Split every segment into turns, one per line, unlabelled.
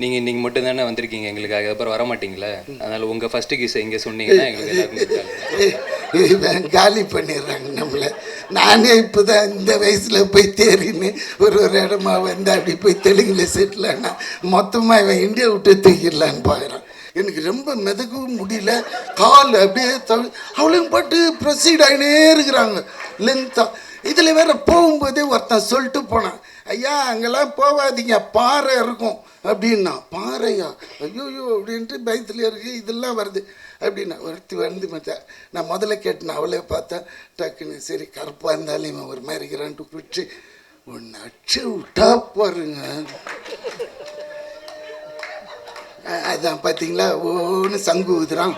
நீங்கள் இன்றைக்கி மட்டும் தானே வந்திருக்கீங்க எங்களுக்காக, அப்புறம் வர மாட்டிங்களே, அதனால் உங்கள் ஃபஸ்ட்டு கிஸ் இங்கே சொன்னீங்கன்னா
எங்களுக்கு காலி பண்ணிடுறாங்க நம்மளை. நானே இப்போ தான் இந்த வயசில் போய் தேறின்னு ஒரு இடமா வந்து அப்படி போய் தெலுங்கில் செட்டில்னா மொத்தமாக இவன் இந்தியா விட்டு தூக்கிடலான்னு பார்க்குறான். எனக்கு ரொம்ப மிதக்கவும் முடியல, கால் அப்படியே அவளையும் பாட்டு ப்ரொசீட் ஆகினே இருக்கிறாங்க லென்த்தாக. இதில் வேற போகும்போதே ஒருத்தன் சொல்லிட்டு போனான், ஐயா அங்கெல்லாம் போகாதீங்க பாறை இருக்கும் அப்படின்னா. பாறையா? ஐயோயோ அப்படின்ட்டு பயத்தில் இருக்கு, இதெல்லாம் வருது அப்படின்னா. ஒருத்தி வந்து மச்சா நான் முதல்ல கேட்டேன், அவளே பார்த்தா டக்குன்னு சரி கருப்பாக இருந்தாலும் இவன் ஒரு மாதிரி இருக்கிறான்ட்டு பிடிச்சி ஒன்று அச்சு விட்டா பாருங்க. அதான் பார்த்தீங்களா ஒன்று சங்கு ஊதுறான்.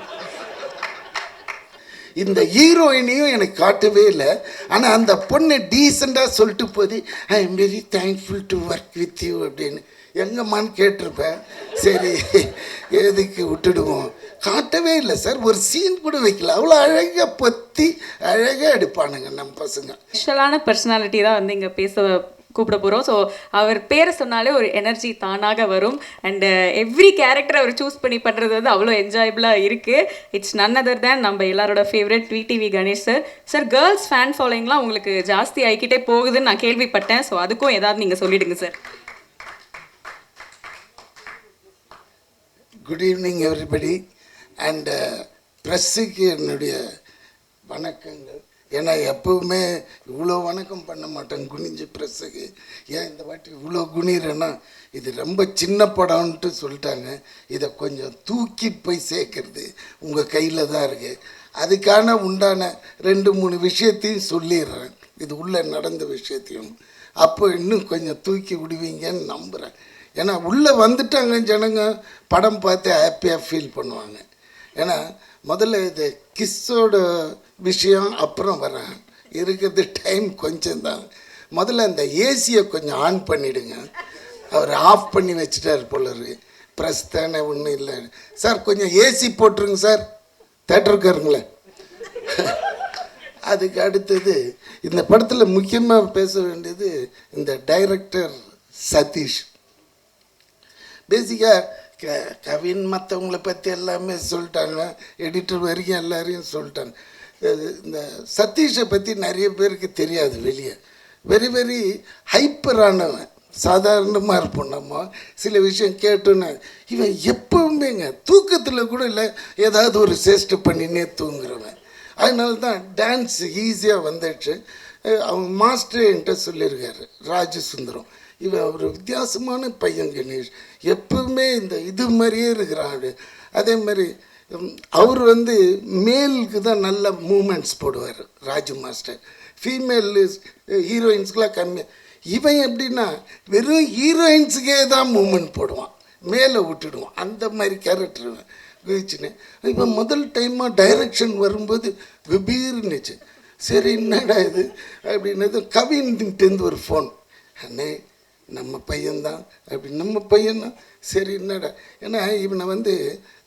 இந்த ஹீரோயினையும் எனக்கு காட்டவே இல்லை. ஆனால் அந்த பொண்ணு டீசெண்டாக சொல்லிட்டு போது I am very thankful to work with you அப்படின்னு. எங்கம்மான்னு கேட்டிருப்பேன். சரி எதுக்கு விட்டுடுவோம். காட்டவே இல்லை சார், ஒரு சீன் கூட வைக்கல. அவ்வளோ அழகாக பற்றி அழகாக எடுப்பானுங்க நம்ம பசங்க.
ஸ்பெஷலான பர்சனாலிட்டி தான் வந்து இங்கே பேச கூப்பிட போகிறோம். ஸோ அவர் பேரை சொன்னாலே ஒரு எனர்ஜி தானாக வரும். அண்டு எவ்ரி கேரக்டர் அவர் சூஸ் பண்ணி பண்ணுறது வந்து அவ்வளோ என்ஜாயபிளாக இருக்குது. இட்ஸ் நன் அதர் தேன் நம்ம எல்லாரோட favourite VTV Ganesh sir. Sir girls fan ஃபாலோயிங்லாம் உங்களுக்கு ஜாஸ்தி ஆகிக்கிட்டே போகுதுன்னு நான் கேள்விப்பட்டேன். ஸோ அதுக்கும் ஏதாவது நீங்கள் சொல்லிவிடுங்க sir.
Good evening everybody. And ப்ரெஸ்ஸுக்கு என்னுடைய வணக்கங்கள். ஏன்னா எப்பவுமே இவ்வளோ வணக்கம் பண்ண மாட்டேன் குனிஞ்சு ப்ரெஸ்ஸுக்கு. ஏன் இந்த வாட்டி இவ்வளோ குனிறேன்னா, இது ரொம்ப சின்ன படம்ன்ட்டு சொல்லிட்டாங்க. இதை கொஞ்சம் தூக்கி போய் சேர்க்கறது உங்கள் கையில் தான் இருக்குது. அதுக்கான உண்டான 2-3 விஷயத்தையும் சொல்லிடுறேன், இது உள்ளே நடந்த விஷயத்தையும். அப்போ இன்னும் கொஞ்சம் தூக்கி விடுவீங்கன்னு நம்புகிறேன். ஏன்னா உள்ளே வந்துட்டாங்க ஜனங்க, படம் பார்த்து ஹாப்பியாக ஃபீல் பண்ணுவாங்க. ஏன்னா முதல்ல இது கிஸ்ஸோட விஷயம் அப்புறம் வரேன், இருக்கிறது டைம் கொஞ்சம் தான். முதல்ல அந்த ஏசியை கொஞ்சம் ஆன் பண்ணிவிடுங்க. அவர் ஆஃப் பண்ணி வச்சுட்டார் போல இருக்கு. ப்ரெஸ் தானே, ஒன்றும் இல்லை சார், கொஞ்சம் ஏசி போட்டுருங்க சார், தேட்டருக்காருங்களேன். அதுக்கு அடுத்தது இந்த படத்தில் முக்கியமாக பேச வேண்டியது இந்த டைரக்டர் சதீஷ். பேசிக்காக கவின் மற்றவங்களை பற்றி எல்லாமே சொல்லிட்டாங்க, எடிட்டர் வரைக்கும் எல்லாரையும் சொல்லிட்டாங்க. இந்த சதீஷை பற்றி நிறைய பேருக்கு தெரியாது வெளியே. வெரி வெரி ஹைப்பரானவன். சாதாரணமாக இருப்போம் நம்ம சில விஷயம் கேட்டோன்னு. இவன் எப்பவுமேங்க தூக்கத்தில் கூட இல்லை, ஏதாவது ஒரு சேஷ்டை பண்ணினே தூங்குறவன். அதனால தான் டான்ஸ் ஈஸியாக வந்துடுச்சு. அவங்க மாஸ்டர் என்கிட்ட சொல்லியிருக்காரு, ராஜசுந்தரம், இவன் ஒரு வித்தியாசமான பையன் கணேஷ், எப்பவுமே இந்த இது மாதிரியே இருக்கிறான். அதே மாதிரி அவர் வந்து மேலுக்கு தான் நல்ல மூமெண்ட்ஸ் போடுவார் ராஜு மாஸ்டர். ஃபீமேல் ஹீரோயின்ஸ்க்கெலாம் கம்மியாக. இவன் எப்படின்னா வெறும் ஹீரோயின்ஸுக்கே தான் மூமெண்ட் போடுவான், மேலே விட்டுடுவான். அந்த மாதிரி கேரக்டர் குதிச்சுன்னு. இப்போ முதல் டைமாக டைரக்ஷன் வரும்போது கபீர்னுச்சு. சரி என்னடா இது அப்படின்னது. கவின்கிட்டேருந்து ஒரு ஃபோன், அண்ணே நம்ம பையன்தான் அப்படி. நம்ம பையன்தான் சரி என்னடா. ஏன்னா இவனை வந்து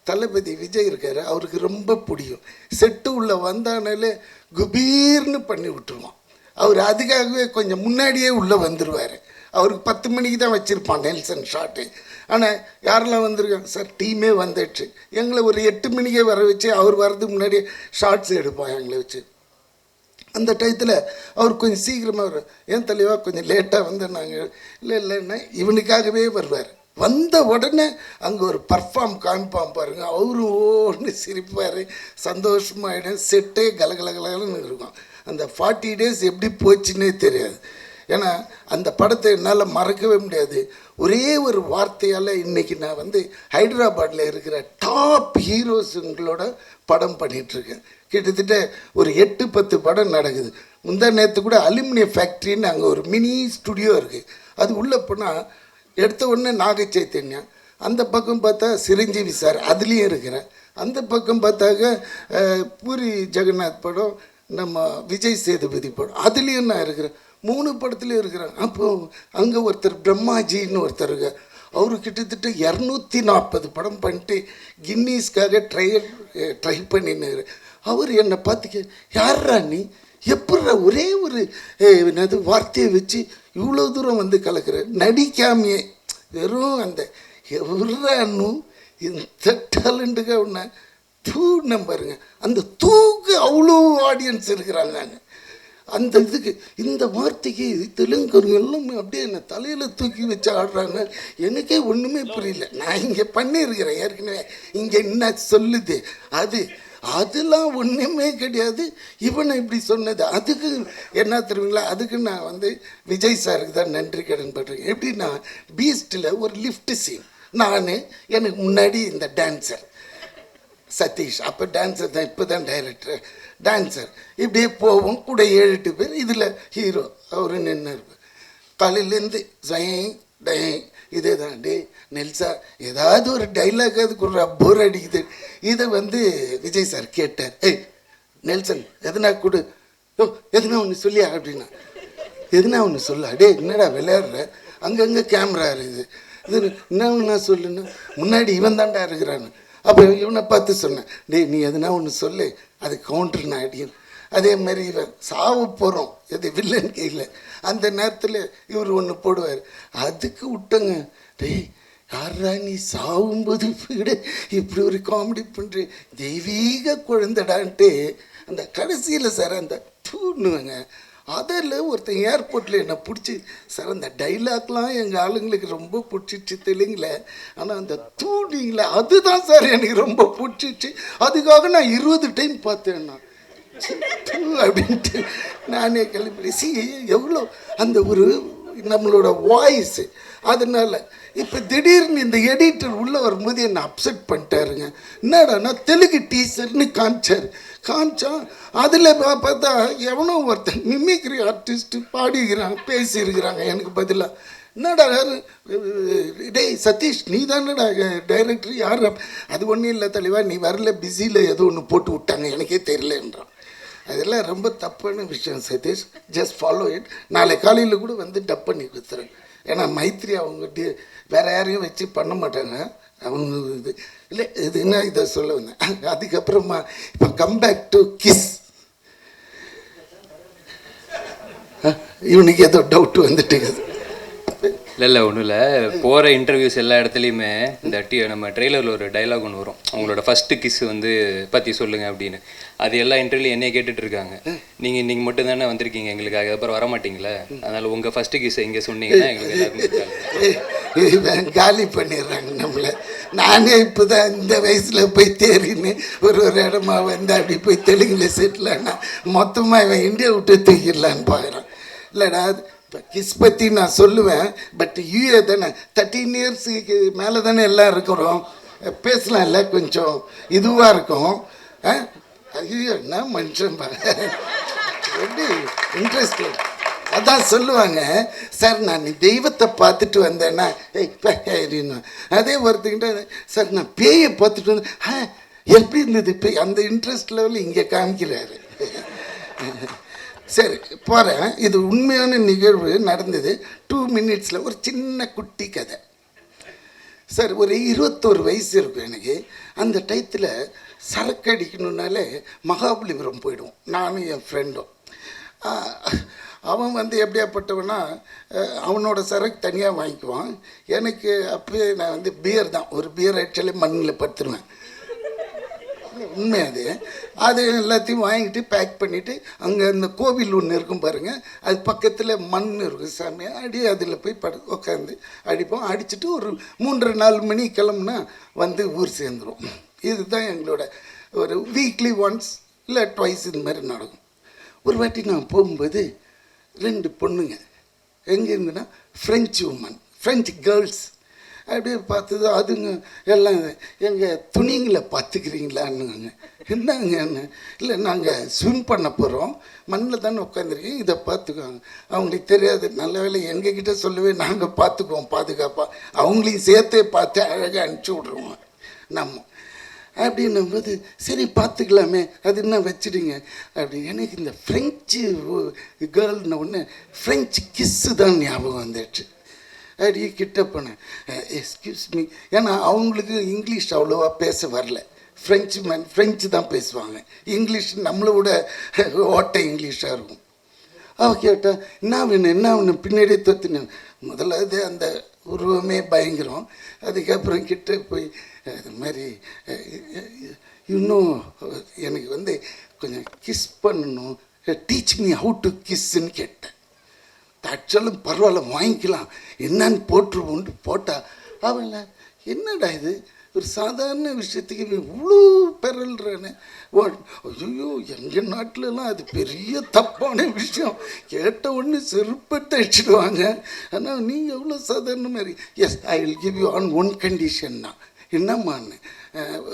தளபதி விஜய் இருக்கார், அவருக்கு ரொம்ப பிடிக்கும். செட்டு உள்ளே வந்தானாலே குபீர்னு பண்ணி விட்டுருவான். அவர் அதுக்காகவே கொஞ்சம் முன்னாடியே உள்ளே வந்துடுவார். அவருக்கு 10 மணிக்கு தான் வச்சுருப்பான் நெல்சன் ஷாட்டு. ஆனால் யாரெல்லாம் வந்திருக்காங்க சார், டீமே வந்துடுச்சு. எங்களை ஒரு 8 மணிக்கே வர வச்சு அவர் வர்றதுக்கு முன்னாடியே ஷார்ட்ஸ் எடுப்பான் எங்களை வச்சு. அந்த டயத்தில் அவர் கொஞ்சம் சீக்கிரமாக வரும். ஏன் தலைவா கொஞ்சம் லேட்டாக வந்து நாங்கள் இல்லைன்னா இவனுக்காகவே வருவார். வந்த உடனே அங்கே ஒரு பர்ஃபார்ம் காமிப்பான் பாருங்க, அவரும் ஓன்னு சிரிப்பார், சந்தோஷமாகிடும். செட்டே கலகலகலன்னு இருக்கும். அந்த 40 days எப்படி போச்சுன்னே தெரியாது. ஏன்னா அந்த படத்தை என்னால் மறக்கவே முடியாது. ஒரே ஒரு வார்த்தையால் இன்றைக்கி நான் வந்து ஹைதராபாத்தில் இருக்கிற டாப் ஹீரோஸுங்களோட படம் பண்ணிகிட்ருக்கேன். கிட்டத்தட்ட ஒரு 8-10 படம் நடக்குது. முந்தா நேற்று கூட அலுமினியம் ஃபேக்ட்ரின்னு அங்கே ஒரு மினி ஸ்டுடியோ இருக்குது. அது உள்ளே போனால் எடுத்த உடனே நாக சைத்தன்யா, அந்த பக்கம் பார்த்தா சிரஞ்சீவி சார், அதுலேயும் இருக்கிறேன். அந்த பக்கம் பார்த்தாக்க பூரி ஜெகநாத் படம், நம்ம விஜய் சேதுபதி படம், அதுலேயும் நான் இருக்கிறேன். 3 படத்துலேயும் இருக்கிறேன். அப்போது அங்கே ஒருத்தர் பிரம்மாஜின்னு ஒருத்தர் இருக்கார். அவரு கிட்டத்தட்ட 240 படம் பண்ணிட்டு கின்னீஸ்க்காக ட்ரை பண்ணினார். அவர் என்னை பார்த்துக்க, யார்ரா நீ, எப்பட்றா ஒரே ஒரு என்னது வார்த்தையை வச்சு இவ்வளோ தூரம் வந்து கலக்கிற, நடிக்காமையே வெறும் அந்த எவரானு இந்த டேலண்ட்டுக்கு ஒன்று தூண்ண பாருங்க. அந்த தூக்கு அவ்வளோ ஆடியன்ஸ் இருக்கிறாங்க. அந்த இதுக்கு இந்த வார்த்தைக்கு தெலுங்குங்க எல்லாமே அப்படியே என்னை தலையில் தூக்கி வச்சு ஆடுறாங்க. எனக்கே ஒன்றுமே புரியல. நான் இங்கே பண்ணியிருக்கிறேன் ஏற்கனவே. இங்கே என்ன சொல்லுது அதெல்லாம் ஒன்றுமே கிடையாது. இவனை இப்படி சொன்னது அதுக்கு என்ன தெரியுங்களா? அதுக்கு நான் விஜய் சாருக்கு தான் நன்றி கடன் பண்றேன். எப்படின்னா பீஸ்டில் ஒரு லிஃப்ட் சீன், எனக்கு முன்னாடி இந்த டான்ஸர் சதீஷ், அப்போ டான்ஸர் தான், இப்போ தான் டைரக்டர். டான்ஸர் இப்படியே போவோம் கூட 7-8 பேர். இதில் ஹீரோ அவரு நின்று இருப்பார். காலையிலேருந்து இதே தான். டே நெல்சா ஏதாவது ஒரு டைலாக் அது கொடுறா, போர் அடிக்குது. இதை விஜய் சார் கேட்டார். நெல்சன் எதுனா கொடு, எதுனா ஒன்று சொல்லியா அப்படின்னா. எதுனா ஒன்று சொல்ல. டே என்னடா விளையாடுற, அங்கங்கே கேமரா இருக்குது, இது என்ன ஒன்றா சொல்லுன்னா. முன்னாடி இவன் தாண்டா இருக்கிறான்னு. அப்போ இவனை பார்த்து சொன்னேன், டே நீ எதுனா ஒன்று சொல்லு, அது கவுண்டர் நான் அடியும். அதே மாதிரி இவன் சாவு போகிறோம் வில்லன் கையில். அந்த நேரத்தில் இவர் ஒன்று போடுவார், அதுக்கு விட்டங்க. டேய் யாரா நீ சாவும்போது இப்படி ஒரு காமெடி பண்ணுற தெய்வீக குழந்தைடான்ட்டு அந்த கடைசியில் சார் அந்த தூணுவங்க. அதில் ஒருத்தன் ஏர்போர்ட்டில் என்னை பிடிச்சி சார் அந்த டைலாக்லாம் எங்கள் ஆளுங்களுக்கு ரொம்ப பிடிச்சிச்சு தெலுங்கில். ஆனால் அந்த தூணிங்கள அதுதான் சார் எனக்கு ரொம்ப பிடிச்சிச்சு. அதுக்காக நான் 20 டைம் பார்த்தேன். நான் அப்படின்ட்டு நானே கிளம்பி எவ்வளோ அந்த ஒரு நம்மளோட வாய்ஸு. அதனால் இப்போ திடீர்னு இந்த எடிட்டர் உள்ளே வரும்போது என்னை அப்செட் பண்ணிட்டாருங்க. என்னடா நான் தெலுங்கு டீச்சர்னு காமிச்சா அதில் பார்த்தா எவனோ ஒருத்தன் மிமிக்ரி ஆர்டிஸ்ட்டு பாடிக்கிறாங்க, பேசியிருக்கிறாங்க எனக்கு பதிலாக. என்னடா டேய் சதீஷ் நீ தானடா டைரக்டர், யார்? அது ஒன்றும் இல்லை தலைவா, நீ வரல, பிஸியில் ஏதோ ஒன்று போட்டு விட்டாங்க, எனக்கே தெரியலன்றான். அதெல்லாம் ரொம்ப தப்பான விஷயம் சதீஷ். Just follow it. நாளை காலையில் கூட டப் பண்ணி கொடுத்துறேன். ஏன்னா மைத்ரி அவங்ககிட்ட வேறு யாரையும் வச்சு பண்ண மாட்டாங்க. அவங்க இது இல்லை, இது என்ன இதை சொல்ல வந்தேன். அதுக்கப்புறமா இப்போ கம்பேக் டு கிஸ். இவனுக்கு ஏதோ டவுட் வந்துட்டு.
இல்லை ஒன்றும் இல்லை, போகிற இன்டர்வியூஸ் எல்லா இடத்துலையுமே இந்த நம்ம ட்ரெய்லரில் ஒரு டைலாக் ஒன்று வரும், அவங்களோட ஃபஸ்ட்டு கிஸ் பற்றி சொல்லுங்கள் அப்படின்னு. அது எல்லா இன்டர்வியூலையும் என்னைய கேட்டுட்டு இருக்காங்க. நீங்கள் இன்றைக்கி மட்டும் தானே வந்திருக்கீங்க எங்களுக்காக, அப்புறம் வர மாட்டீங்களே, அதனால் உங்கள் ஃபஸ்ட்டு கிஸ் இங்கே சொன்னீங்கன்னா எங்களுக்கு எல்லாருக்கும்
காலி பண்ணிடுறாங்க நம்மளை. நானே இப்போ தான் இந்த வயசில் போய் தேறின்னு ஒரு இடமா அப்படி போய் தெலுங்கில் செட்டில் ஆனால் மொத்தமாக இவன் இந்தியா விட்டு தூக்கிடலான்னு பார்க்குறான். இல்லைடா இப்போ கிஸ் பற்றி நான் சொல்லுவேன், பட் யூஏ தானே 13 இயர்ஸுக்கு மேலே தானே எல்லாம் இருக்கிறோம், பேசலாம் இல்லை, கொஞ்சம் இதுவாக இருக்கும். ஐயோ என்ன மனுஷன் எப்படி இன்ட்ரெஸ்ட். அதான் சொல்லுவாங்க சார் நான் தெய்வத்தை பார்த்துட்டு வந்தேன்னா அதே ஒருத்தங்கிட்ட சார் நான் பேயை பார்த்துட்டு வந்தேன் எப்படி இருந்தது பேய், அந்த இன்ட்ரெஸ்ட் லெவலில் இங்கே காமிக்கிறாரு. சரி போகிறேன். இது உண்மையான நிகழ்வு நடந்தது. 2 மினிட்ஸில் ஒரு சின்ன குட்டி கதை. சார் ஒரு 21 வயசு இருக்கும் எனக்கு. அந்த டயத்தில் சரக்கு அடிக்கணுன்னாலே மகாபலிபுரம் போயிடுவோம் நானும் என் ஃப்ரெண்டும். அவன் எப்படியாப்பட்டவனா அவனோட சரக்கு தனியாக வாங்கிக்குவான். எனக்கு அப்போயே நான் பியர் தான், ஒரு பியர் ஆக்சுவலி மண்ணில் படுத்துருவேன். உண்மை அது எல்லாத்தையும் வாங்கிட்டு பேக் பண்ணிவிட்டு அங்கே அந்த கோவில் ஒன்று இருக்கும் பாருங்கள், அது பக்கத்தில் மண் இருக்கும் சாமி, அதில் போய் உட்காந்து அடிப்போம். அடிச்சுட்டு ஒரு 3-4 மணி கிளம்புனா ஊர் சேர்ந்துடும். இதுதான் எங்களோட ஒரு வீக்லி ஒன்ஸ் இல்லை ட்வைஸ் இது மாதிரி நடக்கும். ஒரு வாட்டி நான் போகும்போது 2 பொண்ணுங்க எங்கே இருந்துன்னா ஃப்ரெஞ்சு உமன், ஃப்ரெஞ்சு கேர்ள்ஸ் அப்படியே பார்த்தது. அதுங்க எல்லாம் எங்கள் துணிங்களை பார்த்துக்கிறீங்களான்னு. என்னங்க இல்லை நாங்கள் ஸ்விம் பண்ண போகிறோம், மண்ணில் தானே உட்காந்துருக்கீங்க, இதை பார்த்துக்குவாங்க. அவங்களுக்கு தெரியாது. நல்ல வேலை எங்ககிட்ட சொல்லவே நாங்கள் பார்த்துக்குவோம் பாதுகாப்பாக, அவங்களையும் சேர்த்தே பார்த்து அழகாக அனுப்பிச்சி விட்ருவோம் நம்ம. அப்படின்னும்போது சரி பார்த்துக்கலாமே, அது என்ன வச்சுடுங்க அப்படி. எனக்கு இந்த ஃப்ரெஞ்சு கேர்ள்ன ஒன்று ஃப்ரெஞ்சு கிஸ்ஸு தான் ஞாபகம் வந்துடுச்சு. அப்படியே கிட்ட போனேன், எக்ஸ்கியூஸ் மீ. ஏன்னா அவங்களுக்கு இங்கிலீஷ் அவ்வளோவா பேச வரல. ஃப்ரெஞ்சு தான் பேசுவாங்க. இங்கிலீஷ் நம்மளை விட ஓட்டை இங்கிலீஷாக இருக்கும். அவள் கேட்டால் என்ன வேணும் பின்னாடியே தொத்துனேன். முதல்ல அந்த உருவமே பயங்கரம். அதுக்கப்புறம் கிட்ட போய் அது மாதிரி இன்னும் எனக்கு வந்து கொஞ்சம் கிஸ் பண்ணணும், டீச் மீ ஹவு டு கிஸ்ன்னு கேட்டேன். ஆக்சுவலும் பரவாயில்ல வாங்கிக்கலாம் என்னன்னு போட்டுருவோன்ட்டு போட்டால் அவள என்னடா இது ஒரு சாதாரண விஷயத்துக்கு இவ்வளோ பெறல்றானே. ஐயோ எங்கள் நாட்டிலலாம் அது பெரிய தப்பான விஷயம், கேட்ட உடனே செருப்பத்தை அடிச்சிடுவாங்க. ஆனால் நீங்கள் எவ்வளோ சாதாரண மாதிரி. Yes I will give you on one கண்டிஷன்னா. என்னம்மான்னு?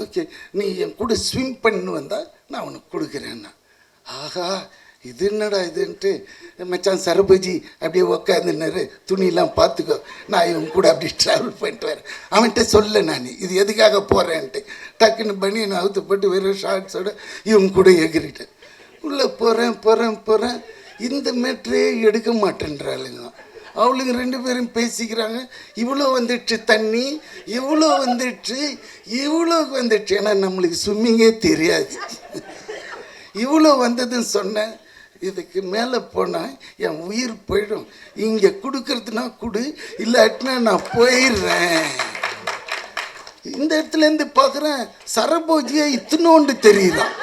ஓகே நீ என் கூட ஸ்விம் பண்ணு வந்தால் நான் உனக்கு கொடுக்குறேன்னா. ஆஹா இது என்னடா இதுன்ட்டு மச்சான் சரபஜி அப்படியே உக்காந்துன்னாரு, துணியெல்லாம் பார்த்துக்கோ நான் இவன் கூட அப்படி ட்ராவல் பண்ணிட்டு வரேன். அவன்கிட்ட சொல்ல நான் இது எதுக்காக போகிறேன்ட்டு டக்குன்னு பண்ணி நான் அவுத்துப்பட்டு வெறும் ஷார்ட்ஸோட இவன் கூட எகிரிட்டேன். உள்ளே போகிறேன். இந்த மேட்ரே எடுக்க மாட்டேன்றாளுங்க. அவளுங்க 2 பேரும் பேசிக்கிறாங்க. இவ்வளோ வந்துடுச்சு தண்ணி, இவ்வளோ வந்துடுச்சு, ஏன்னா நம்மளுக்கு ஸ்விம்மிங்கே தெரியாது. இவ்வளோ வந்ததுன்னு சொன்னேன். இதுக்கு மேலே போனால் என் உயிர் போயிடும், இங்கே கொடுக்கறதுனா கொடு, இல்லாட்டினா நான் போயிடுறேன். இந்த இடத்துலேருந்து பார்க்குறேன் சரபோஜியை இத்தினோண்டு தெரியுறான்.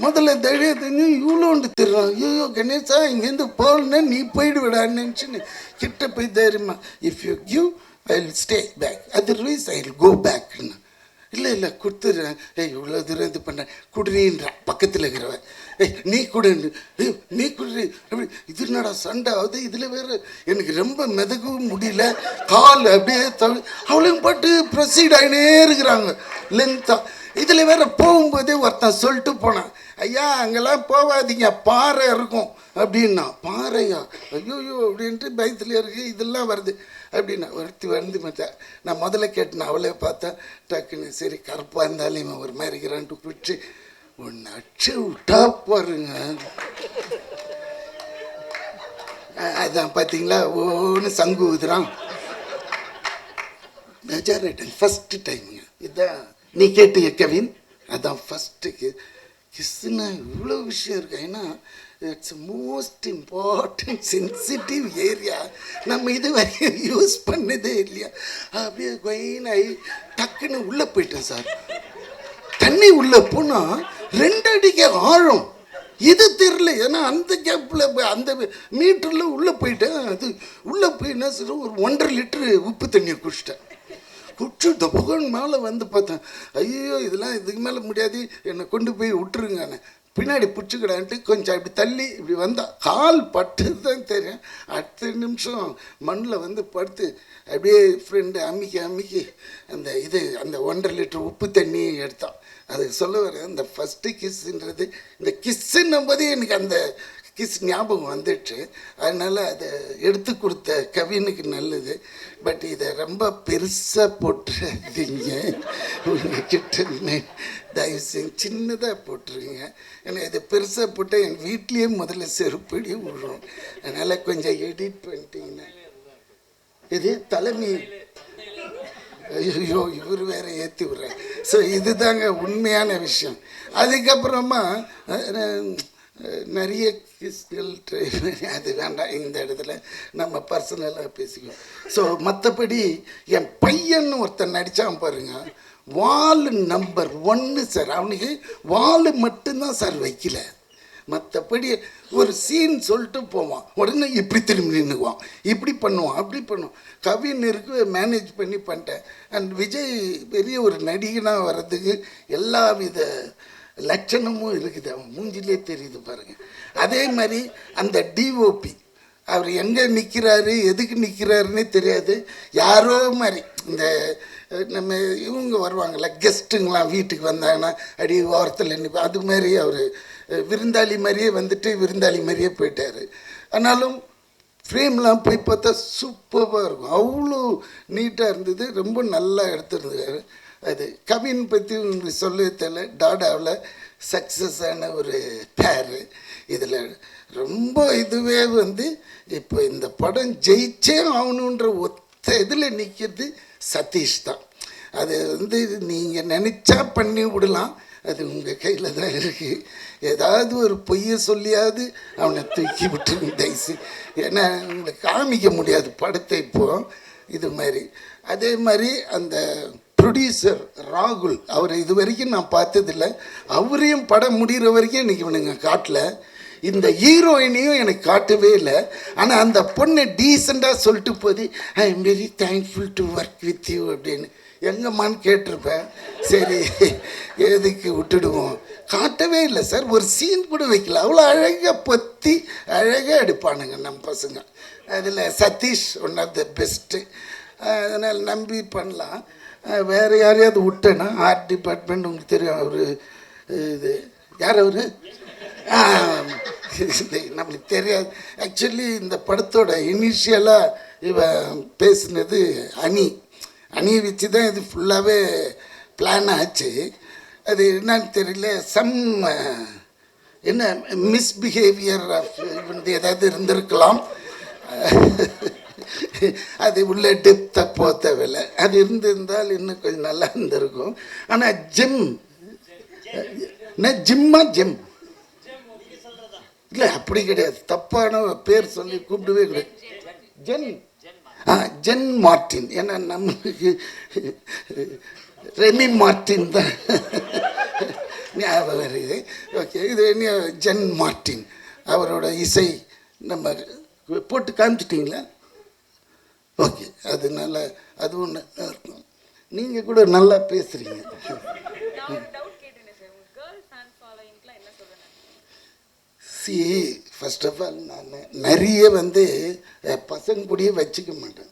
முதல்ல தைரிய தெரிஞ்சு இவ்வளோண்டு தெரியும். ஐயோ கணேசா இங்கேருந்து போகலன்னா நீ போயிடுவிடான்னு நினச்சின்னு கிட்ட போய் தைரியமா if you give I will stay back, otherwise I will go பேக்ன்னு. இல்லை கொடுத்துட்றேன். இவ்வளோ தூரம் இது பண்ணேன் குடுறீன்றான் பக்கத்தில் இருக்கிறவன். நீ குடுன்னு, நீ குடுறி அப்படி. இது என்னடா சண்டை ஆகுது, இதில் வேறு எனக்கு ரொம்ப மிதக்கவும் முடியல, கால் அப்படியே அவளையும் பாட்டு ப்ரொசீட் ஆகினே இருக்கிறாங்க லென்த்தாக. இதில் வேற போகும்போதே ஒருத்தன் சொல்லிட்டு போனான், ஐயா அங்கெல்லாம் போகாதீங்க பாறை இருக்கும் அப்படின்னா. பாறையா? ஐயோயோ அப்படின்ட்டு பயத்துலேயே இருக்குது, இதெல்லாம் வருது அப்படின்னா. ஒருத்தி வந்து மாட்டேன். நான் முதல்ல கேட்டேன், அவளே பார்த்தேன் டக்குன்னு சரி கருப்பாக இருந்தாலும் இவன் ஒரு மாதிரி இருக்கிறான்ட்டு பிடிச்சி ஒன்று அச்சு விட்டா பாருங்க. அதான் பார்த்தீங்களா ஒன்று சங்கு ஊதுறான். மெஜாரிட்டி ஃபஸ்ட்டு டைமுங்க இதுதான் நீ கேட்டீங்க கவின். அதான் ஃபஸ்ட்டு கிஸ்ஸுன்னா இவ்வளோ விஷயம் இருக்கு. ஏன்னா it's most important sensitive area. நம்ம இது வரையும் யூஸ் பண்ணதே இல்லையா. அப்படியே கொயினாகி டக்குன்னு உள்ளே போயிட்டேன் சார். தண்ணி உள்ளே போனால் 2 அடிக்கு ஆழம். இது தெரில, ஏன்னா அந்த கேப்பில் அந்த மீட்டரில் உள்ளே போயிட்டேன். அது உள்ளே போய் என்ன சார் ஒரு 1.5 லிட்டரு உப்பு தண்ணியை குடிச்சிட்டேன். குடிச்சு தொப்பகன் மேலே வந்து பார்த்தேன், ஐயோ இதெல்லாம் இதுக்கு மேலே முடியாது, என்னை கொண்டு போய் விட்டுருங்கண்ணே. பின்னாடி பிடிச்சிக்கிடான்ட்டு கொஞ்சம் இப்படி தள்ளி இப்படி வந்தால் கால் பட்டு தான் தெரியும். அடுத்த நிமிஷம் மண்ணில் வந்து படுத்து அப்படியே ஃப்ரெண்டு அம்மிக்கி அந்த 1.5 லிட்டர் உப்பு தண்ணி எடுத்தான். அது சொல்ல வர அந்த ஃபஸ்ட்டு கிஸ்ஸுன்றது, இந்த கிஸ்ஸுன்னும் போதே எனக்கு அந்த கிஸ் ஞாபகம் வந்துடுச்சு. அதனால் அதை எடுத்து கொடுத்த கவினுக்கு நல்லது. பட் இதை ரொம்ப பெருசாக போட்டுறீங்க, உங்ககிட்ட தயவு செஞ்சு சின்னதாக போட்டுருங்க. ஏன்னா இதை பெருசாக போட்டால் எங்கள் வீட்லேயே முதல்ல செருப்படி விழும். அதனால் கொஞ்சம் எடிட் பண்ணிட்டீங்கன்னா. இது தலைமை ஐயோ இவர் வேற ஏற்றி விட்றேன். ஸோ இதுதாங்க உண்மையான விஷயம். அதுக்கப்புறமா நிறைய கிஸ்கள் ட்ரை பண்ணி அது வேண்டாம், இந்த இடத்துல நம்ம பர்சனலாக பேசிக்குவோம். ஸோ மற்றபடி என் பையன் ஒருத்தன் நடித்தான் பாருங்க, வால் நம்பர் 1 சார். அவனுக்கு வால் மட்டும்தான் சார் வைக்கல, மற்றபடி ஒரு சீன் சொல்லிட்டு போவான், உடனே இப்படி திரும்பி நின்றுவான், இப்படி பண்ணுவான், அப்படி பண்ணுவான். கவிஞருக்கு மேனேஜ் பண்ணிட்டேன். அண்ட் விஜய் பெரிய ஒரு நடிகனாக வர்றதுக்கு எல்லா வித லட்சணமும் இருக்குது, அவன் மூஞ்சிலே தெரியுது பாருங்கள். அதே மாதிரி அந்த டிஓபி அவர் எங்கே நிற்கிறாரு எதுக்கு நிற்கிறாருன்னே தெரியாது, யாரோ மாதிரி இந்த நம்ம இவங்க வருவாங்கள்ல கெஸ்ட்டுங்களாம் வீட்டுக்கு வந்தாங்கன்னா அடி ஓரத்தில் நிற்பா, அது மாதிரி அவர் விருந்தாளி மாதிரியே வந்துட்டு விருந்தாளி மாதிரியே போயிட்டார். ஆனாலும் ஃப்ரேம்லாம் போய் பார்த்தா சூப்பராக இருக்கும், அவ்வளோ நீட்டாக இருந்தது, ரொம்ப நல்லா எடுத்துருந்தாரு. அது கவின் பற்றி உங்களுக்கு சொல்லவே தெரியல, டாடாவில் சக்ஸஸ் ஆன ஒரு பேர். இதில் ரொம்ப இதுவே வந்து இப்போ இந்த படம் ஜெயிச்சே ஆகணுன்ற ஒத்த இதில் நிற்கிறது சதீஷ் தான். அது வந்து நீங்கள் நினச்சா பண்ணி விடலாம், அது உங்கள் கையில் தான் இருக்குது. ஏதாவது ஒரு பொய்யை சொல்லியாவது அவனை தூக்கி விட்டுருங்க தயவுசு. ஏன்னா உங்களுக்கு காமிக்க முடியாது படத்தை இப்போது. இது மாதிரி. அதே மாதிரி அந்த ப்ரொடியூசர் ராகுல், அவரை இது வரைக்கும் நான் பார்த்ததில்ல. அவரையும் படம் முடிகிற வரைக்கும் எனக்கு இவனுங்க காட்டல. இந்த ஹீரோயினையும் எனக்கு காட்டவே இல்லை. ஆனால் அந்த பொண்ணை டீசெண்டாக சொல்லிட்டு போது I am very thankful to work with you அப்படின்னு எங்கம்மான்னு கேட்டிருப்பேன். சரி எதுக்கு விட்டுடுவோம். காட்டவே இல்லை சார், ஒரு சீன் கூட வைக்கல. அவ்வளோ அழகாக பொத்தி அழகாக எடுப்பானுங்க நம்ம பசங்க. அதில் Sathish one of the best. அதனால் நம்பி பண்ணலாம். வேறு யாரையாவது விட்டேன்னா ஆர்ட் டிபார்ட்மெண்ட் உங்களுக்கு தெரியும். அவர் இது யார் அவர் நம்மளுக்கு தெரியாது. ஆக்சுவலி இந்த படத்தோட இனிஷியலாக இவன் பேசுனது அணியை வச்சு தான் இது ஃபுல்லாகவே பிளான் ஆச்சு. அது என்னன்னு தெரியல, என்ன மிஸ்பிஹேவியர் ஆஃப் ஏதாவது இருந்திருக்கலாம். அது உள்ள டெப்த்தை போத்தவில்லை. அது இருந்திருந்தால் இன்னும் கொஞ்சம் நல்லா இருந்திருக்கும். ஆனால் ஜிம்மா ஜெம் இல்லை, அப்படி கிடையாது. தப்பான பேர் சொல்லி கூப்பிடவே கிடையாது. Jen Martin. ஏன்னா நம்மளுக்கு ரெமி மார்ட்டின் தான் ஞாபகம் வருது. ஓகே, இது என்ன ஜென் மார்ட்டின். அவரோட இசை நம்ம போட்டு காமிச்சிட்டிங்களா? ஓகே, அதனால அது ஒன்று இருக்கும். நீங்கள் கூட நல்லா பேசுகிறீங்க. சி ஃபர்ஸ்ட் ஆஃப் ஆல் நான் நிறைய பசங்க கூடயே வச்சுக்க மாட்டேன்.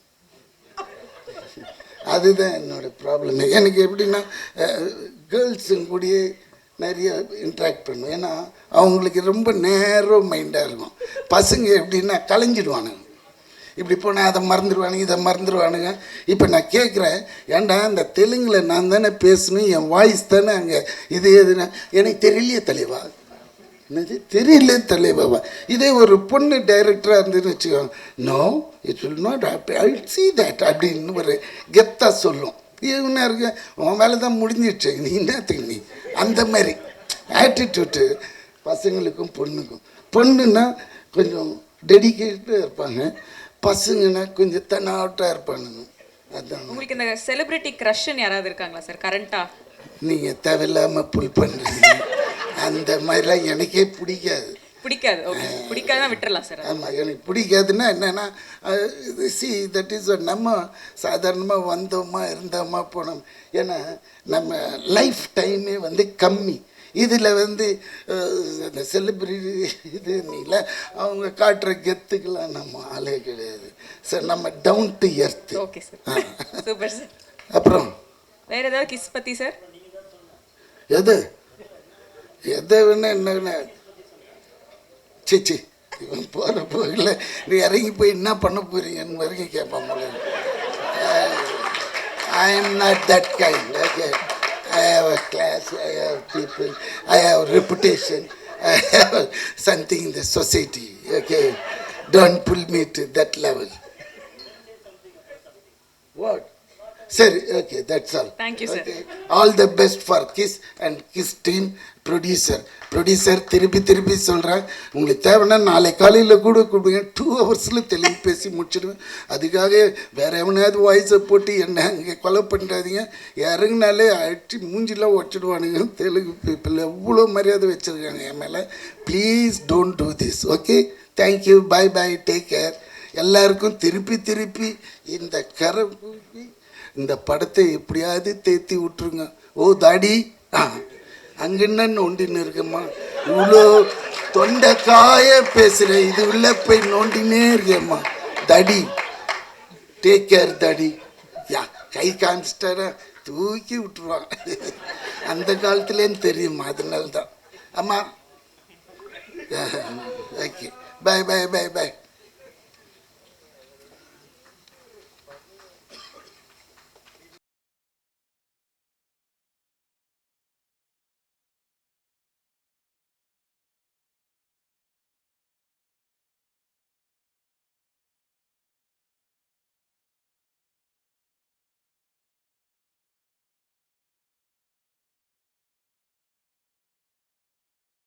அதுதான் என்னோடய ப்ராப்ளம். எனக்கு எப்படின்னா கேர்ள்ஸுங்க கூடயே நிறைய இன்ட்ராக்ட் பண்ணுவேன். ஏன்னா அவங்களுக்கு ரொம்ப நேரோ மைண்டாக இருக்கும். பசங்க எப்படின்னா கலைஞ்சிடுவானுங்க. இப்படி போனால் அதை மறந்துடுவானுங்க, இதை மறந்துடுவானுங்க. இப்போ நான் கேட்குறேன், ஏன்டா இந்த தெலுங்கில் நான் தானே பேசணும், என் வாய்ஸ் தானே அங்கே இது எதுனா எனக்கு தெரியலையே தலைவா, என்னது தெரியல தலைவாவா. இதே ஒரு பொண்ணு டைரக்டராக இருந்துன்னு வச்சுக்கோங்க, no it will not I see that அப்படின்னு ஒரு கெத்தாக சொல்லும். இவனா இருக்க உன் வேலை தான் முடிஞ்சிடுச்சு, நீ என்னத்துக்கு நீ அந்த மாதிரி ஆட்டிடியூட்டு பசங்களுக்கும் பொண்ணுக்கும். பொண்ணுன்னா கொஞ்சம் டெடிக்கேட்டாக இருப்பாங்க, பசங்கன்னா கொஞ்சம் தன்னாட்டாக இருப்பானுங்க. அதுதான்.
உங்களுக்கு இந்த செலிபிரிட்டி க்ரஷ்ன்னு யாராவது இருக்காங்களா சார் கரண்ட்டாக? நீங்கள்
தேவையில்லாமல் புல் பண்ணுறீங்க. அந்த மாதிரிலாம் எனக்கே பிடிக்காது.
ஓகே, பிடிக்காதான் விட்டுறலாம் சார்.
ஆமாம், எனக்கு பிடிக்காதுன்னா என்னென்னா சி தட் இஸ் நம்ம சாதாரணமாக வந்தோமா இருந்தோமா போனோம். ஏன்னா நம்ம லைஃப் டைமே கம்மி. இதில் அந்த செலிப்ரிட்டி இது இல்லை, அவங்க காட்டுற கெத்துக்கெல்லாம் நம்ம ஆளே கிடையாது சார். நம்ம down to earth.
Okay sir, super sir.
அப்புறம்
வேறு ஏதாவது கிஸ் பற்றி சார்?
எதை வேணா என்ன சிச்சி இவன் போகிற போகல நீ இறங்கி போய் என்ன பண்ண போறீங்கன்னு வரைக்கும் கேட்பான் போல. I am not that kind. Okay. I have a class, I have people, I have reputation, I have something in the society. Okay. Don't pull me to that level. What? Sir, okay, that's all.
Thank you, sir.
Okay. All the best for KISS and KISS team. Producer திருப்பி சொல்கிறேன், உங்களுக்கு தேவைன்னா நாளை காலையில் கூட கூப்பிடுங்க, 2 ஹவர்ஸில் தெளிவு பேசி முடிச்சிடுவேன். அதுக்காக வேறு எவனையாவது வாய்ஸை போட்டு என்ன அங்கே கொலை பண்ணுறாதீங்க. இறங்குனாலே அடிச்சு மூஞ்சிலாம் உடச்சிடுவானுங்க. தெலுங்கு பீப்புள் எவ்வளோ மரியாதை வச்சுருக்காங்க என் மேலே. Please don't do this. Okay, thank you, bye bye, take care. எல்லாருக்கும் திருப்பி இந்த கரை இந்த படத்தை எப்படியாவது தேத்தி விட்டுருங்க. ஓ தாடி அங்கன்னு நோண்டின்னு இருக்கம்மா, இவ்வளோ தொண்டை காய பேசுகிறேன், இது உள்ள போய் நோண்டினே இருக்கேம்மா. தடி, டேக் கேர் தடி. யா கை காமிச்சிட்டாரா தூக்கி விட்டுருவான். அந்த காலத்துலேன்னு தெரியுமா, அதனால தான். அம்மா ஓகே, பாய் பாய் பாய் பாய்.